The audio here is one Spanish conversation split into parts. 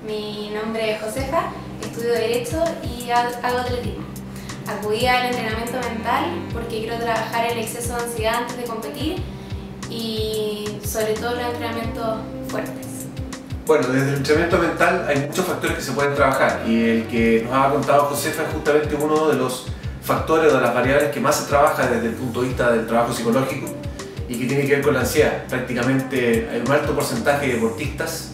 Mi nombre es Josefa, estudio Derecho y hago atletismo. Acudí al entrenamiento mental porque quiero trabajar el exceso de ansiedad antes de competir y sobre todo los entrenamientos fuertes. Bueno, desde el entrenamiento mental hay muchos factores que se pueden trabajar y el que nos ha contado Josefa es justamente uno de los factores o de las variables que más se trabaja desde el punto de vista del trabajo psicológico y que tiene que ver con la ansiedad. Prácticamente hay un alto porcentaje de deportistas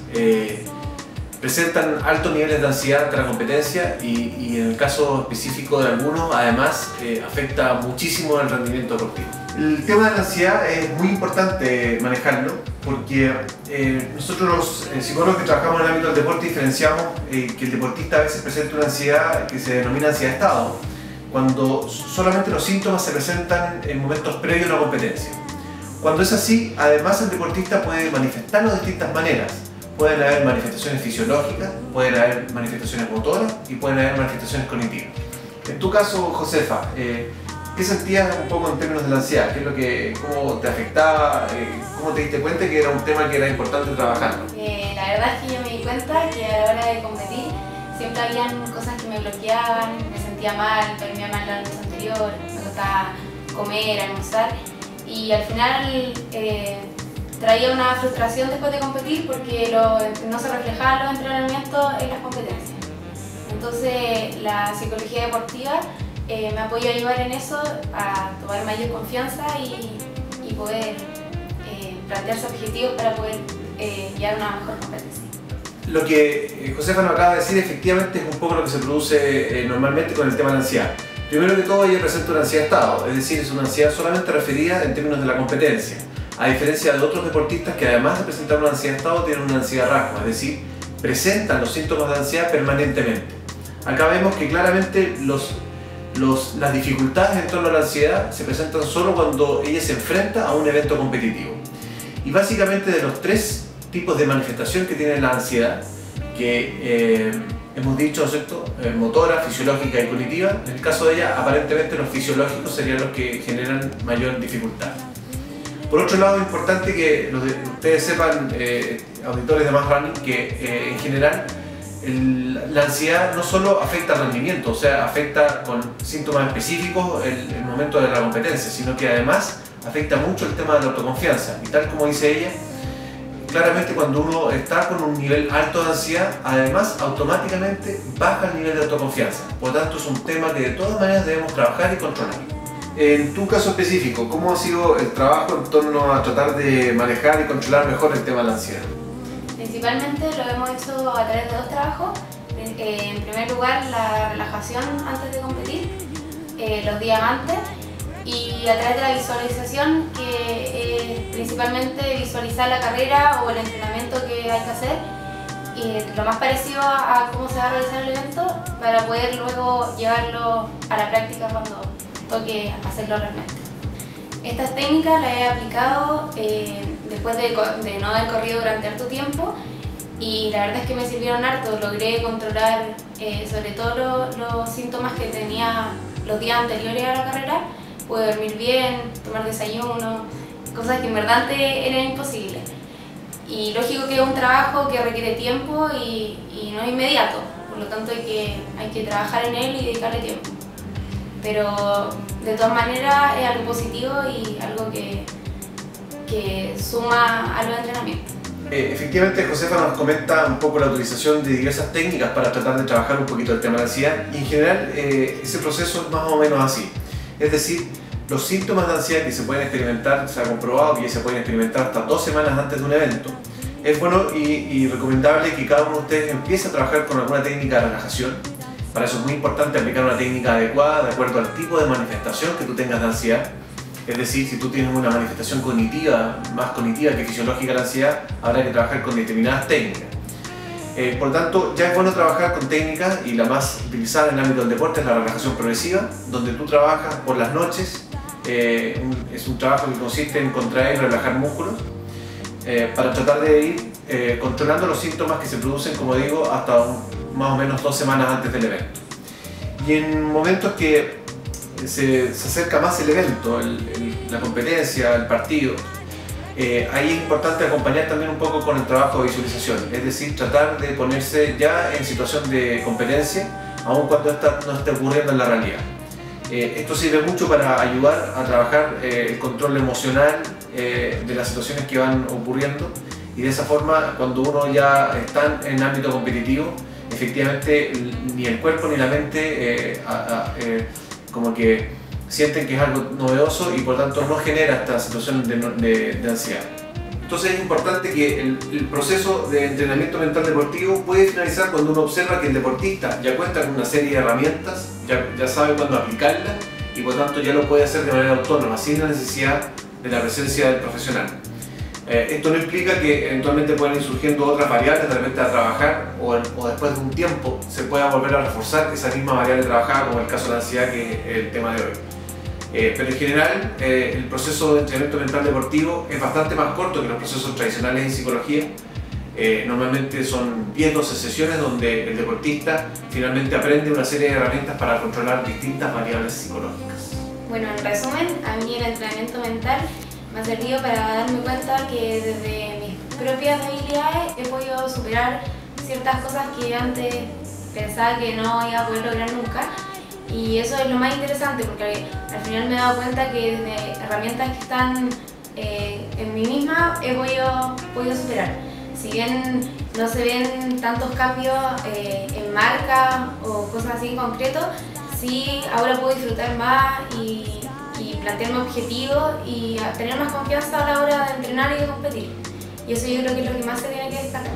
presentan altos niveles de ansiedad ante la competencia y en el caso específico de algunos además afecta muchísimo el rendimiento deportivo. El tema de la ansiedad es muy importante manejarlo porque nosotros los psicólogos que trabajamos en el ámbito del deporte diferenciamos que el deportista a veces presenta una ansiedad que se denomina ansiedad de estado, cuando solamente los síntomas se presentan en momentos previos a una competencia. Cuando es así, además el deportista puede manifestarlo de distintas maneras. Pueden haber manifestaciones fisiológicas, pueden haber manifestaciones motoras y pueden haber manifestaciones cognitivas. En tu caso, Josefa, ¿qué sentías un poco en términos de la ansiedad? ¿Cómo te afectaba? ¿Cómo te diste cuenta que era un tema que era importante trabajarlo? La verdad es que yo me di cuenta que a la hora de competir siempre habían cosas que me bloqueaban, me sentía mal, dormía mal la noche anterior, me costaba comer, almorzar y al final traía una frustración después de competir porque no se reflejaban los entrenamientos en las competencias. Entonces la psicología deportiva me apoyó a ayudar en eso, a tomar mayor confianza y poder plantearse objetivos para poder llegar a una mejor competencia. Lo que Josefa nos acaba de decir efectivamente es un poco lo que se produce normalmente con el tema de la ansiedad. Primero que todo, ella presenta una ansiedad de estado, es decir, es una ansiedad solamente referida en términos de la competencia. A diferencia de otros deportistas que además de presentar una ansiedad de estado tienen una ansiedad rasgo, es decir, presentan los síntomas de ansiedad permanentemente. Acá vemos que claramente las dificultades en torno a la ansiedad se presentan solo cuando ella se enfrenta a un evento competitivo. Y básicamente de los tres tipos de manifestación que tiene la ansiedad, que hemos dicho, ¿cierto? Motora, fisiológica y cognitiva, en el caso de ella aparentemente los fisiológicos serían los que generan mayor dificultad. Por otro lado, es importante que ustedes sepan, auditores de Más Running, que en general la ansiedad no solo afecta al rendimiento, o sea, afecta con síntomas específicos el momento de la competencia, sino que además afecta mucho el tema de la autoconfianza. Y tal como dice ella, claramente cuando uno está con un nivel alto de ansiedad, además automáticamente baja el nivel de autoconfianza. Por lo tanto, es un tema que de todas maneras debemos trabajar y controlar. En tu caso específico, ¿cómo ha sido el trabajo en torno a tratar de manejar y controlar mejor el tema de la ansiedad? Principalmente lo hemos hecho a través de dos trabajos. En primer lugar, la relajación antes de competir, los días antes, y a través de la visualización, que es principalmente visualizar la carrera o el entrenamiento que hay que hacer, y lo más parecido a cómo se va a realizar el evento para poder luego llevarlo a la práctica cuando toque hacerlo realmente. Estas técnicas las he aplicado después de no haber corrido durante harto tiempo y la verdad es que me sirvieron harto. Logré controlar sobre todo los síntomas que tenía los días anteriores a la carrera. Pude dormir bien, tomar desayuno, cosas que en verdad antes eran imposibles. Y lógico que es un trabajo que requiere tiempo y no es inmediato, por lo tanto hay que trabajar en él y dedicarle tiempo. Pero de todas maneras es algo positivo y algo que suma a los entrenamientos. Efectivamente, Josefa nos comenta un poco la utilización de diversas técnicas para tratar de trabajar un poquito el tema de la ansiedad y en general ese proceso es más o menos así. Es decir, los síntomas de ansiedad que se pueden experimentar, se ha comprobado que se pueden experimentar hasta 2 semanas antes de un evento. Es bueno y recomendable que cada uno de ustedes empiece a trabajar con alguna técnica de relajación. Para eso es muy importante aplicar una técnica adecuada de acuerdo al tipo de manifestación que tú tengas de ansiedad. Es decir, si tú tienes una manifestación cognitiva, más cognitiva que fisiológica de la ansiedad, habrá que trabajar con determinadas técnicas. Por lo tanto, ya es bueno trabajar con técnicas y la más utilizada en el ámbito del deporte es la relajación progresiva, donde tú trabajas por las noches. Es un trabajo que consiste en contraer y relajar músculos para tratar de ir controlando los síntomas que se producen, como digo, hasta más o menos 2 semanas antes del evento. Y en momentos que se acerca más el evento, la competencia, el partido, Ahí es importante acompañar también un poco con el trabajo de visualización, es decir, tratar de ponerse ya en situación de competencia, aun cuando esta no esté ocurriendo en la realidad. Esto sirve mucho para ayudar a trabajar el control emocional de las situaciones que van ocurriendo, y de esa forma, cuando uno ya está en ámbito competitivo, efectivamente ni el cuerpo ni la mente como que sienten que es algo novedoso y por tanto no genera esta situación de ansiedad. Entonces es importante que el proceso de entrenamiento mental deportivo puede finalizar cuando uno observa que el deportista ya cuenta con una serie de herramientas, ya sabe cuándo aplicarlas y por tanto ya lo puede hacer de manera autónoma, sin la necesidad de la presencia del profesional. Esto no implica que eventualmente puedan ir surgiendo otras variables de repente a trabajar o después de un tiempo se pueda volver a reforzar esa misma variable trabajada, como el caso de la ansiedad, que es el tema de hoy. Pero en general el proceso de entrenamiento mental deportivo es bastante más corto que los procesos tradicionales en psicología. Normalmente son 10-12 sesiones donde el deportista finalmente aprende una serie de herramientas para controlar distintas variables psicológicas. Bueno, en resumen, a mí el entrenamiento mental me ha servido para darme cuenta que desde mis propias habilidades he podido superar ciertas cosas que antes pensaba que no iba a poder lograr nunca. Y eso es lo más interesante, porque al final me he dado cuenta que desde herramientas que están en mí misma he podido superar. Si bien no se ven tantos cambios en marca o cosas así en concreto, sí ahora puedo disfrutar más y plantearme objetivos y tener más confianza a la hora de entrenar y de competir. Y eso yo creo que es lo que más se tiene que destacar.